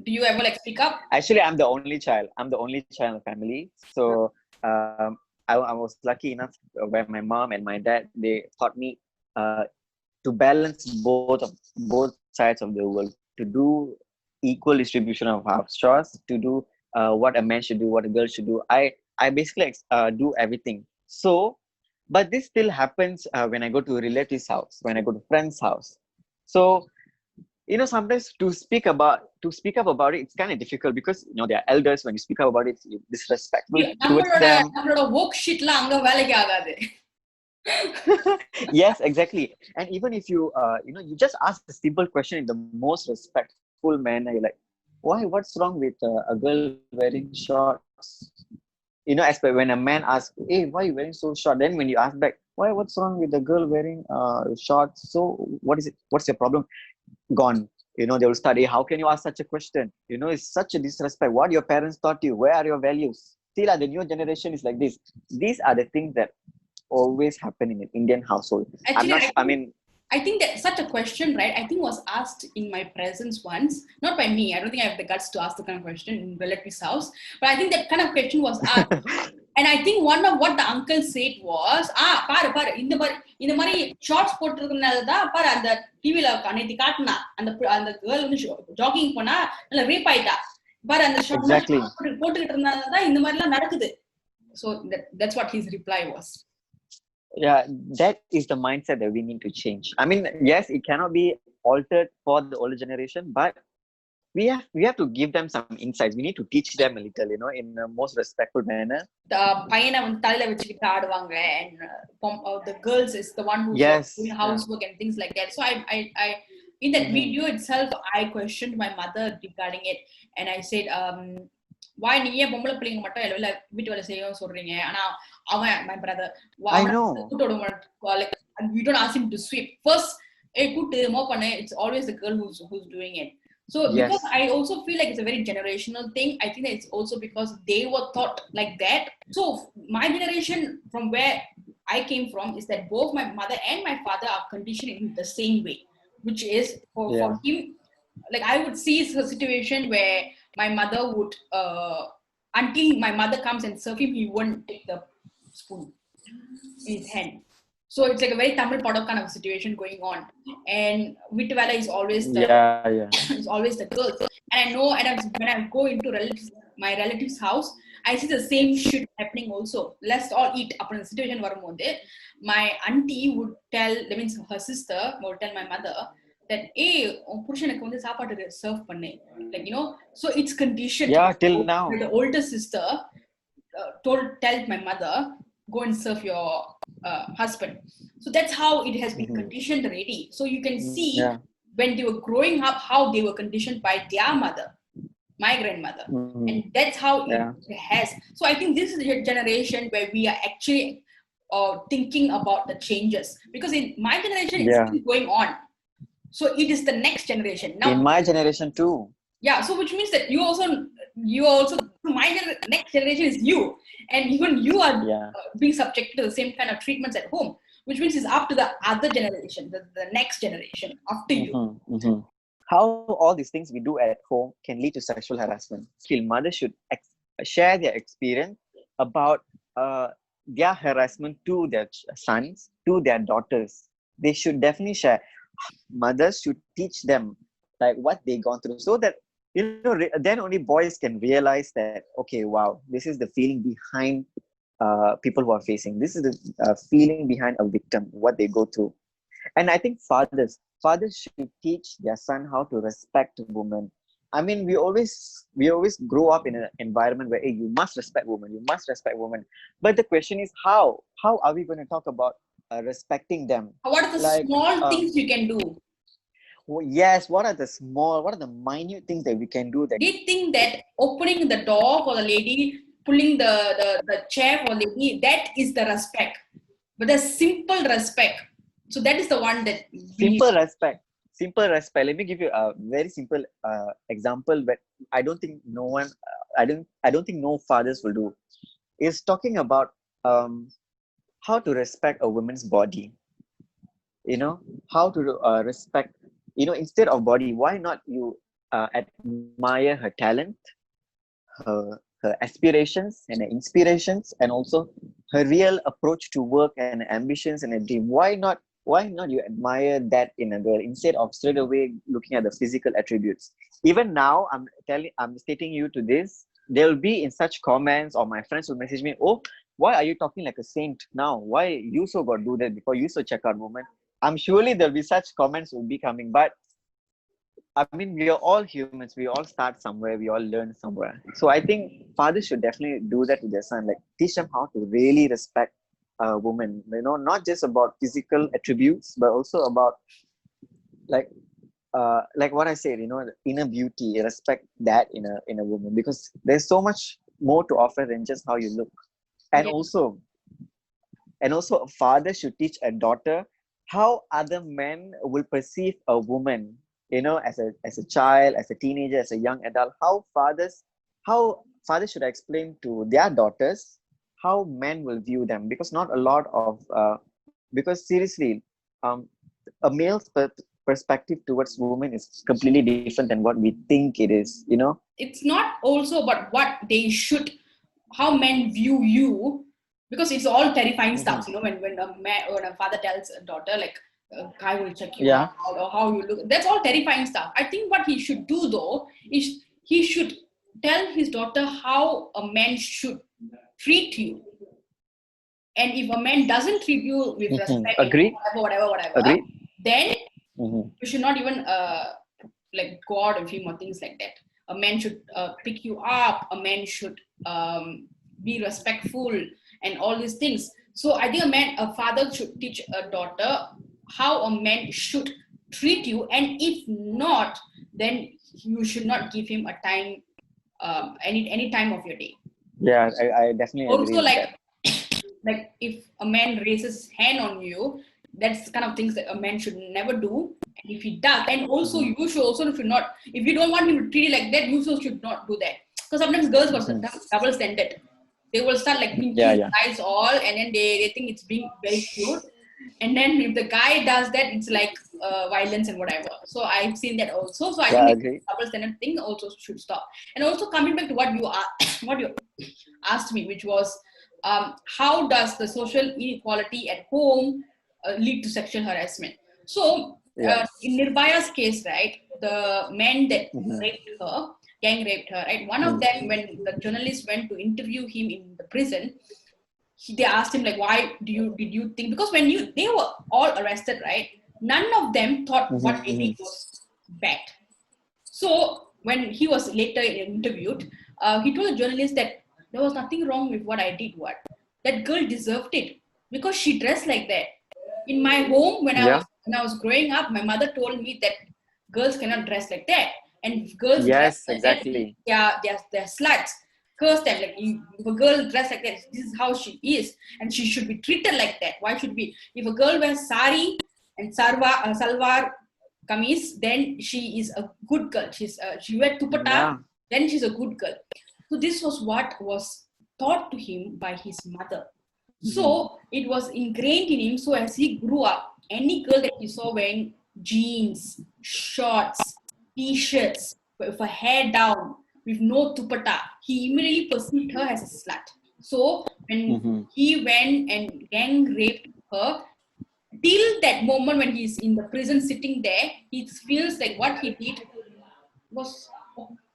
Do you ever like speak up? Actually, I'm the only child. I'm the only child in the family. So I was lucky enough where my mom and my dad, they taught me to balance both sides of the world, to do equal distribution of house chores, to do what a man should do, what a girl should do. I basically do everything. So, but this still happens when I go to a relative's house, when I go to friend's house. So sometimes to speak up about it, it's kind of difficult because they are elders. When you speak up about it, you're disrespectful towards them. நம்மளோட work sheetலாம் அங்க வேலைக்கு ஆகாது. Yes, exactly. And even if you just ask a simple question in the most respectful manner, you're like, what's wrong with a girl wearing shorts? Especially when a man asks, hey, why are you wearing so short? Then when you ask back, what's wrong with the girl wearing shorts? So what's your problem? Gone. They will study, how can you ask such a question? It's such a disrespect. What your parents taught you? Where are your values? Still, the new generation is like this. These are the things that always happen in an Indian household. I think that such a question, right, I think was asked in my presence once, not by me. I don't think I have the guts to ask the kind of question in relative's house, but I think that kind of question was asked. And I think one of what the uncle said was, பாரு இந்த மாதிரி shorts போட்டுருக்கனால தான் பாரு அந்த டிவில நேத்து காட்டினா அந்த கேர்ள் வந்து ஜாகிங் போனா நல்ல ரேப் ஆயிட்டா பாரு அந்த ஷார்ட் போட்டுக்கிட்டு இருந்தனால தான் இந்த மாதிரி எல்லாம் நடக்குது. So that's what his reply was. Yeah, that is the mindset that we need to change. I mean, yes, it cannot be altered for the older generation, but we have to give them some insights. We need to teach them a little, in a most respectful manner. The பையனை வந்து தலையில வச்சுக்கிட்டு ஆடுவாங்க, and the girls is the one who's doing housework and things like that. So I in that video itself, I questioned my mother regarding it, and I said, why நீங்க பொம்பளை பிள்ளைங்க மட்டும் எல்லா வீட்டு வேலை செய்ய சொல்றீங்க, ஆனா அவன் my brother like we don't ask him to sweep first. கூட்டு மோ பண்ணு, it's always the girl who's doing it. So because I also feel like it's a very generational thing. I think that it's also because they were taught like that. So my generation, from where I came from, is that both my mother and my father are conditioned in the same way, which is for him, like I would see a situation where my mother would until my mother comes and serve him, he won't take the spoon in his hand. So it's like a very Tamil Padam kind of situation going on, and Vittuvala is always is always the girl. And I know, when I go into my relative's house, I see the same shit happening also. Let's all eat. Upon the situation varumbodhu, my auntie would tell, that means her sister would tell my mother that, hey, புருஷனுக்கு வந்து சாப்பாடு serve பண்ணு, like so it's conditioned. Till now the older sister tell my mother, go and serve your husband. So that's how it has been conditioned already. So you can see when they were growing up how they were conditioned by their mother, my grandmother, and that's how it has. So I think this is a generation where we are actually thinking about the changes, because in my generation it's still going on. So it is the next generation now. In my generation too. Yeah, so which means that you also my next generation is you, and even you are being subjected to the same kind of treatments at home, which means it's up to the other generation, the next generation after you. How all these things we do at home can lead to sexual harassment. Still, mothers should share their experience about their harassment to their sons, to their daughters. They should definitely share. Mothers should teach them like what they gone through, so that then only boys can realize that, okay, wow, this is the feeling behind people who are facing. This is the feeling behind a victim, what they go through. And I think fathers should teach their son how to respect women. I mean, we always grow up in an environment where, hey, you must respect women. But the question is, how are we going to talk about respecting them? What are the small things you can do? Yes, what are the minute things that we can do? That they think that opening the door for the lady, pulling the chair for the lady, that is the respect. But the simple respect, so that is the one that simple respect. Let me give you a very simple example, but I don't think no fathers will do. Is talking about how to respect a woman's body, how to respect, instead of body, why not you admire her talent, her aspirations and her inspirations, and also her real approach to work and ambitions and a dream. Why not you admire that in a girl instead of straight away looking at the physical attributes? Even now, I'm stating you to this. There'll be in such comments, or my friends will message me, oh, why are you talking like a saint now? Why you so got do that before you so check out woman? I'm surely there'll be such comments will be coming, but I mean, we are all humans. We all start somewhere. We all learn somewhere. So I think fathers should definitely do that with their son. Like teach them how to really respect a woman. Not just about physical attributes, but also about like like what I said. The inner beauty. Respect that in a woman, because there's so much more to offer than just how you look. And Yeah. also a father should teach a daughter how other men will perceive a woman, as a child, as a teenager, as a young adult. How fathers should explain to their daughters how men will view them, because not a lot of because seriously, um a male's perspective towards women is completely different than what we think it is. It's not also about what they should, how men view you, because it's all terrifying stuff. Mm-hmm. When a father tells a daughter like, a guy will check you Yeah. out or how you look. That's all terrifying stuff. I think what he should do though is he should tell his daughter how a man should treat you. And if a man doesn't treat you with Mm-hmm. respect and Agree. whatever, Agree. then Mm-hmm. you should not even like go out with him or things like that. A man should pick you up. A man should be respectful and all these things. So I think a father should teach a daughter how a man should treat you, and if not, then you should not give him a time, any time of your day. Yeah, I definitely agree Also, with that. like if a man raises hand on you, that's the kind of things that a man should never do. And if he does, and also Mm-hmm. you should not, if you don't want him to treat you like that, you also should not do that. Because sometimes girls got Mm-hmm. double standard. They will start like Yeah, pinky yeah. eyes all, and then they think it's being very cute. And then if the guy does that, it's like violence and whatever. So I've seen that also. So I Yeah, I think agree. double standard thing also should stop. And also coming back to what you are, what you asked me, which was how does the social inequality at home lead to sexual harassment? So Yeah. in Nirbaya's case, right, the men that Mm-hmm. raped her, gang raped her, right? One of them, when the journalist went to interview him in the prison, they asked him like, why did you think, because when they were all arrested, right, none of them thought what they Mm-hmm. did was bad. So when he was later interviewed, he told the journalist that there was nothing wrong with what I did. What that girl deserved it because she dressed like that. In my home, Yeah. when I was growing up, my mother told me that girls cannot dress like that, and if girls dress Yes, like that, exactly. they're sluts. Curse them, like if a girl dress like that, this is how she is, and she should be treated like that. Why should we? If a girl wears sari and salwar kameez, then she is a good girl. She wear tupata, Yeah. then she's a good girl. So this was what was taught to him by his mother. Mm-hmm. So it was ingrained in him. So as he grew up, any girl that he saw wearing jeans, shorts, t-shirts, with her hair down, with no tupata, he immediately perceived her as a slut. So when Mm-hmm. he went and gang raped her, till that moment when he's in the prison sitting there, he feels like what he did was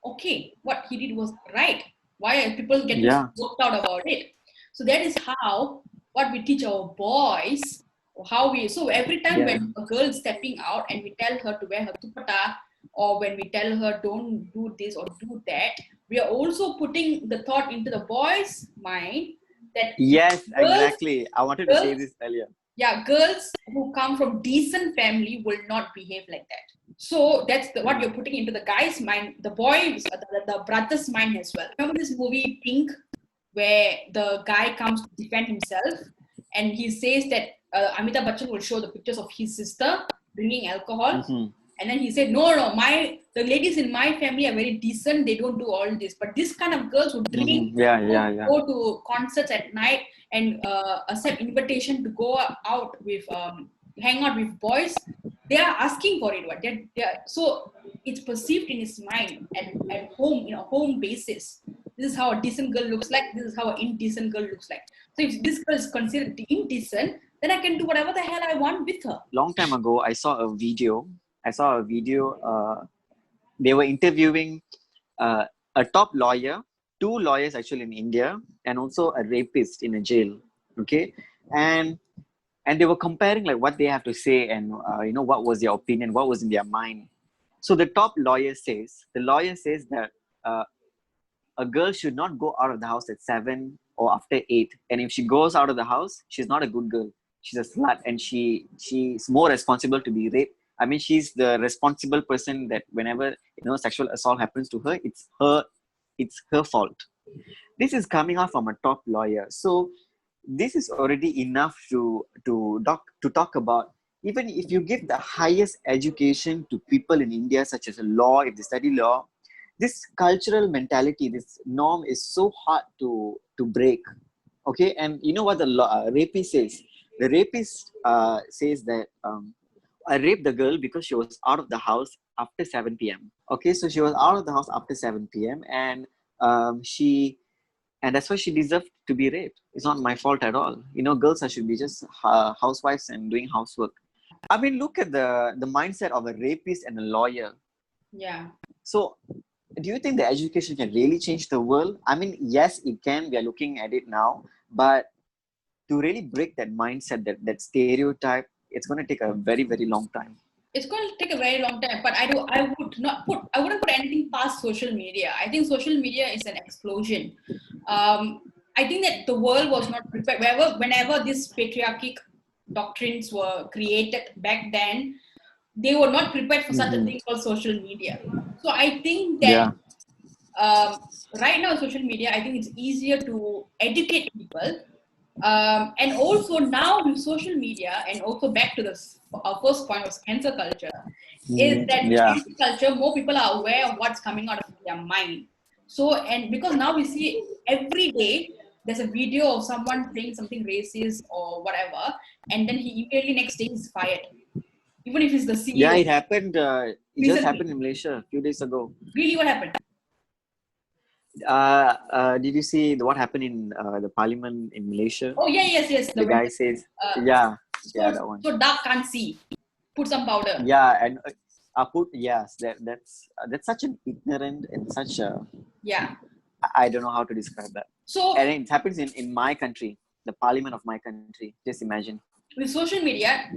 okay. What he did was right. Why are people getting so Yeah. worked out about it? So that is how what we teach our boys. How we so every time Yeah. when a girl is stepping out and we tell her to wear her dupatta, or when we tell her don't do this or do that, we are also putting the thought into the boy's mind that Yes, girls exactly. I wanted to say girls this earlier. girls who come from decent family will not behave like that. So that's what you're putting into the guy's mind, the boy's, the brother's mind as well. Remember this movie Pink, where the guy comes to defend himself, and he says that Amitabh Bachchan will show the pictures of his sister drinking alcohol. Mm-hmm. And then he said, no, the ladies in my family are very decent. They don't do all this. But this kind of girls who drink, go to concerts at night and accept invitation to go out with, hang out with boys, they are asking for it. What? So it's perceived in his mind and at home, home basis. This is how a decent girl looks like. This is how an indecent girl looks like. So if this girl is considered indecent, then I can do whatever the hell I want with her. Long time ago, I saw a video. They were interviewing a top lawyer, two lawyers actually in India, and also a rapist in a jail. Okay, and they were comparing like what they have to say and what was their opinion, what was in their mind. So the top lawyer says that a girl should not go out of the house at 7 or after 8, and if she goes out of the house, she's not a good girl. She's a slut, and she's more responsible to be raped. I mean, she's the responsible person that whenever sexual assault happens to her, it's her fault. This is coming out from a top lawyer. So this is already enough to talk about. Even if you give the highest education to people in India, such as law, if they study law, this cultural mentality, this norm is so hard to break. Okay, and you know what the rapist says? The rapist says that I raped the girl because she was out of the house after 7 p.m. Okay, so she was out of the house after 7 p.m. and that's why she deserved to be raped. It's not my fault at all. Girls should be just housewives and doing housework. I mean, look at the mindset of a rapist and a lawyer. Yeah. So, do you think the education can really change the world? I mean, yes, it can. We are looking at it now, but to really break that mindset, that stereotype, it's going to take a very, very long time. It's going to take a very long time, but I wouldn't put anything past social media. I think social media is an explosion. I think that the world was not prepared. Whenever these patriarchic doctrines were created back then, they were not prepared for such a thing called social media. So I think that right now, social media, I think it's easier to educate people. And also now with social media, and also back to our first point was cancel culture, is that cancel culture, more people are aware of what's coming out of their mind. So, and because now we see every day there's a video of someone saying something racist or whatever, and then he immediately next day is fired, even if he's the CEO. Yeah, it happened. It just happened in Malaysia a few days ago. Really, what happened? Did you see what happened in the parliament in Malaysia? Oh yeah, yes. The guy says, that one. So dark can't see. Put some powder. Yeah, and that's such an ignorant and such a I don't know how to describe that. So and it happens in my country, the parliament of my country. Just imagine. With social media,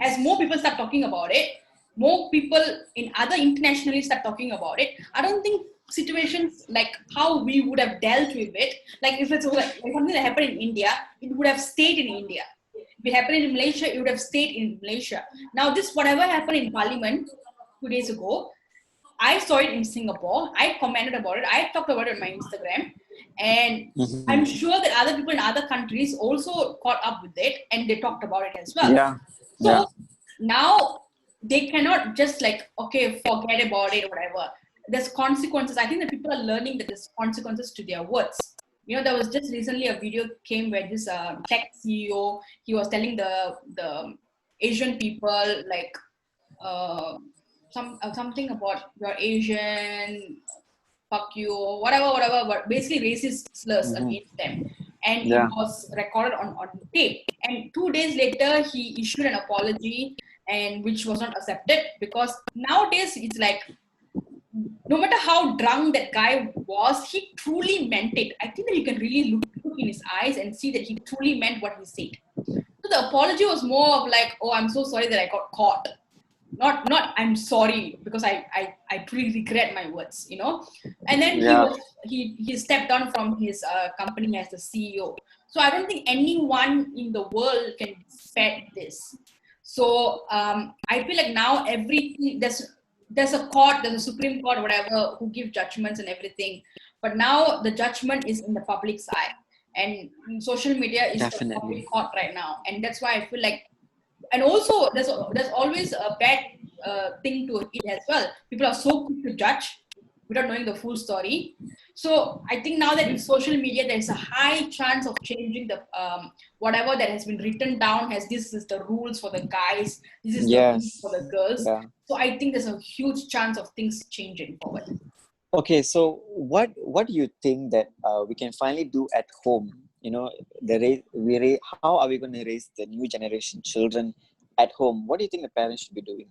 as more people start talking about it, more people in other internationally start talking about it. I don't think situations like how we would have dealt with it, like if it's like something that happened in India, it would have stayed in India. If it happened in Malaysia, it would have stayed in Malaysia. Now this, whatever happened in Parliament 2 days ago, I saw it in Singapore. I commented about it. I talked about it on my Instagram. And I'm sure that other people in other countries also caught up with it and they talked about it as well. Now they cannot just like, okay, forget about it or whatever. There's consequences. I think that people are learning that there's consequences to their words. There was just recently a video came where this tech CEO, he was telling the Asian people like something about you're Asian, fuck you, or whatever, but basically racist slurs against them. And it was recorded on tape. And 2 days later, he issued an apology, and which was not accepted, because nowadays it's like, no matter how drunk that guy was, he truly meant it. I think that you can really look in his eyes and see that he truly meant what he said. So the apology was more of like, oh, I'm so sorry that I got caught. Not I'm sorry because I truly regret my words, And then he stepped down from his company as the CEO. So I don't think anyone in the world can expect this. So I feel like now everything, there's a court, there's a Supreme Court, whatever, who give judgments and everything. But now the judgment is in the public's eye. And social media is the public court right now. And that's why I feel like, and also there's always a bad thing to it as well. People are so quick to judge without knowing the full story. So I think now that with social media, there's a high chance of changing the whatever that has been written down as this is the rules for the guys, this is the rules for Yes. the girls. Yeah. So I think there's a huge chance of things changing forward. Okay, so what do you think that we can finally do at home? You know, how are we going to raise the new generation children at home? What do you think the parents should be doing?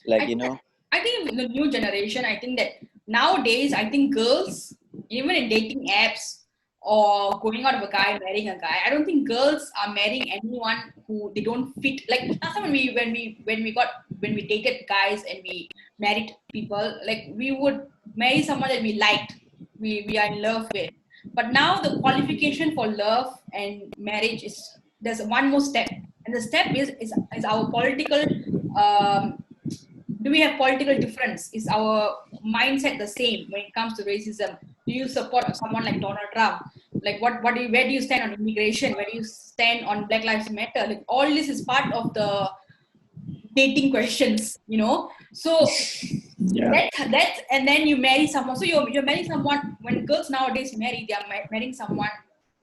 Like, I think that, I think in the new generation, I think that nowadays, I think girls, even in dating apps or going out with a guy, marrying a guy, I don't think girls are marrying anyone who they don't fit. Like last time when we dated guys and we married people, like we would marry someone that we liked, we are in love with. But now the qualification for love and marriage is there's one more step, and the step is our political do we have political difference? Is our mindset the same when it comes to racism? Do you support someone like Donald Trump? Like where do you stand on immigration? Where do you stand on Black Lives Matter? Like all this is part of the dating questions, you know. So yeah, that's and then you marry someone. So you're marrying someone. When girls nowadays marry, they are marrying someone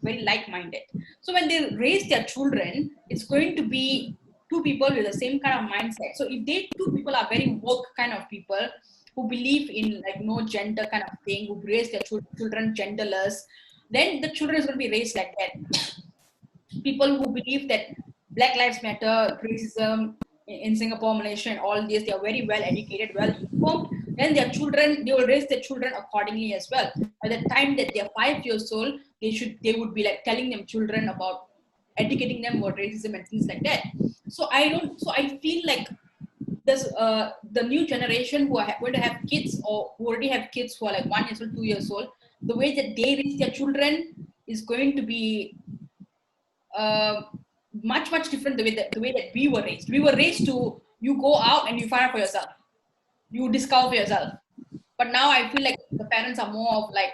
very like-minded. So when they raise their children, it's going to be two people with the same kind of mindset. So if they two people are very woke kind of people who believe in like no gender kind of thing, who raise their children genderless, then the children is going to be raised like that. People who believe that Black Lives Matter, racism in Singapore, Malaysia, and all this, they are very well educated, well informed. Then their children, they will raise their children accordingly as well. By the time that they are 5 years old, they would be like telling them children about educating them about racism and things like that. So I feel like there's the new generation who are going to have kids or who already have kids who are like 1 year old, 2 years old. The way that they raise their children is going to be uh, much different the way that we were raised. We were raised to you go out and you find out for yourself, you discover for yourself. But now I feel like the parents are more of like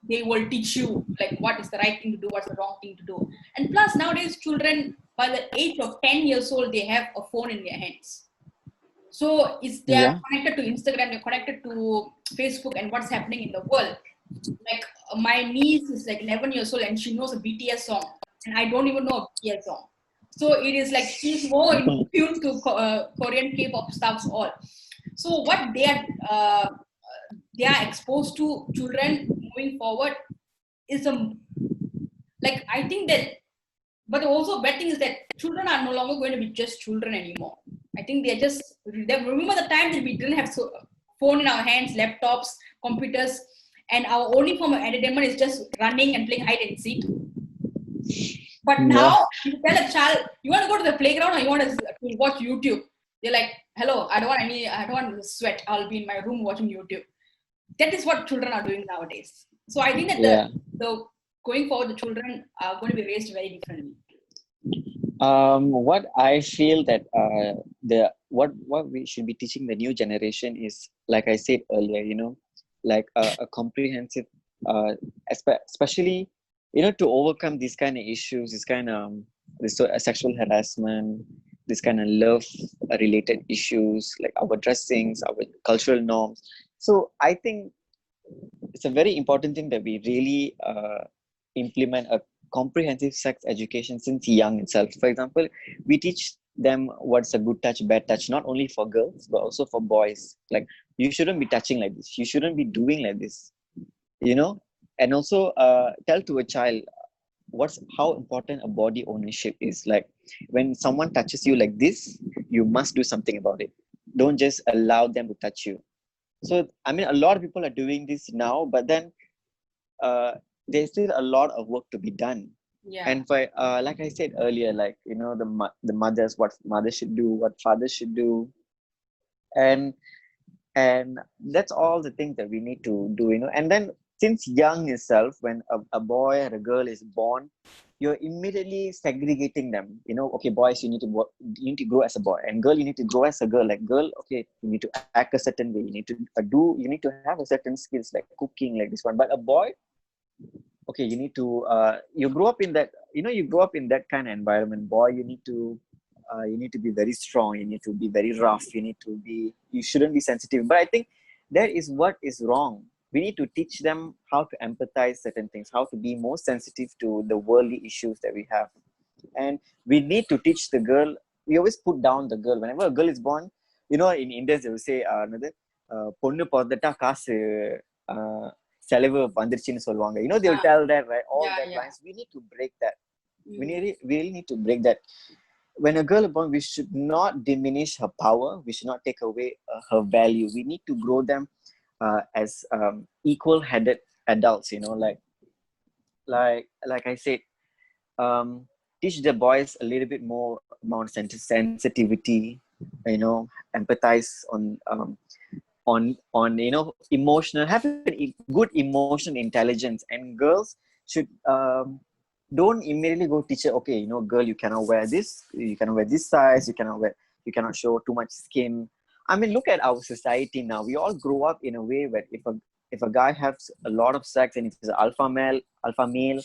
they will teach you like what is the right thing to do, what's the wrong thing to do. And plus nowadays children by the age of 10 years old they have a phone in their hands. So it's they are yeah, connected to Instagram, they're connected to Facebook and what's happening in the world. Like my niece is like 11 years old and she knows a BTS song, and I don't even know a BTS song. So it is like she's more in tune to Korean K-pop stuffs all. So what they are exposed to children moving forward is a like I think that, but also bad thing is that children are no longer going to be just children anymore. I think they're just they remember the time that we didn't have phone in our hands, laptops, computers, and our only form of entertainment is just running and playing hide and seek. But yeah. now you tell a child you want to go to the playground or you want to watch YouTube, they're like, "Hello, I don't want to sweat. I'll be in my room watching YouTube." That is what children are doing nowadays. So I think that Yeah. the going forward, the children are going to be raised very differently. What I feel that what we should be teaching the new generation is, like I said earlier, like a comprehensive, especially, to overcome these kind of issues, this kind of sexual harassment, this kind of love related issues, like our dressings, our cultural norms. So I think it's a very important thing that we really implement a comprehensive sex education since young itself. For example, we teach them what's a good touch, bad touch, not only for girls but also for boys. Like, you shouldn't be touching like this, you shouldn't be doing like this, and also tell to a child how important a body ownership is. Like, when someone touches you like this, you must do something about it. Don't just allow them to touch you. So I mean, a lot of people are doing this now, but then uh, there's still a lot of work to be done. Yeah. And for like I said earlier, like, the mothers, what mothers should do, what fathers should do, and that's all the things that we need to do. And then, since young itself, when a boy or a girl is born, you're immediately segregating them. Okay, boys, you need to work, you need to grow as a boy, and girl, you need to grow as a girl. Like, girl, okay, you need to act a certain way, you need to have a certain skills like cooking, like this one. But a boy, okay, you need to you grow up in that kind of environment. Boy, you need to you need to be very strong, you need to be very rough, you shouldn't be sensitive. But I think that is what is wrong. We need to teach them how to empathize certain things, how to be more sensitive to the worldly issues that we have. And we need to teach the girl. We always put down the girl whenever a girl is born. In India they will say பொண்ணு பிறந்துட்டா காசு செலவு வந்துருச்சுன்னு சொல்லுவாங்க. They will tell that, right? All that lines. We need to break that. We really need to break that. When a girl is born, we should not diminish her power. We should not take away her value. We need to grow them as equal-headed adults. Like I said, teach the boys a little bit more amount sensitivity. Empathize on emotional, have a good emotional intelligence. And girls should don't immediately go teach her, okay, girl, you cannot wear this, you cannot wear this size, you cannot show too much skin. I mean, look at our society now. We all grow up in a way where if a guy has a lot of sex, and if he's an alpha male,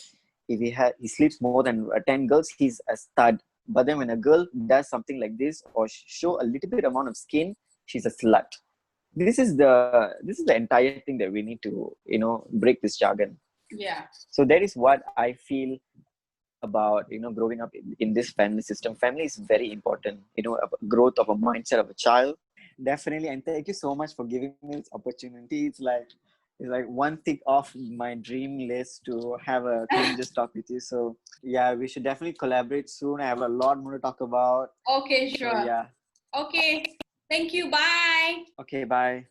if he sleeps more than 10 girls, he's a stud. But then when a girl does something like this, or show a little bit amount of skin, she's a slut. This is the entire thing that we need to break this jargon. Yeah. So that is what I feel about growing up in this family system. Family is very important. Growth of a mindset of a child. Definitely. And thank you so much for giving me this opportunity. It's like one tick off my dream list to have a just talk with you. So yeah, we should definitely collaborate soon. I have a lot more to talk about. Okay, sure. So, yeah. Okay. Thank you. Bye. Okay, bye.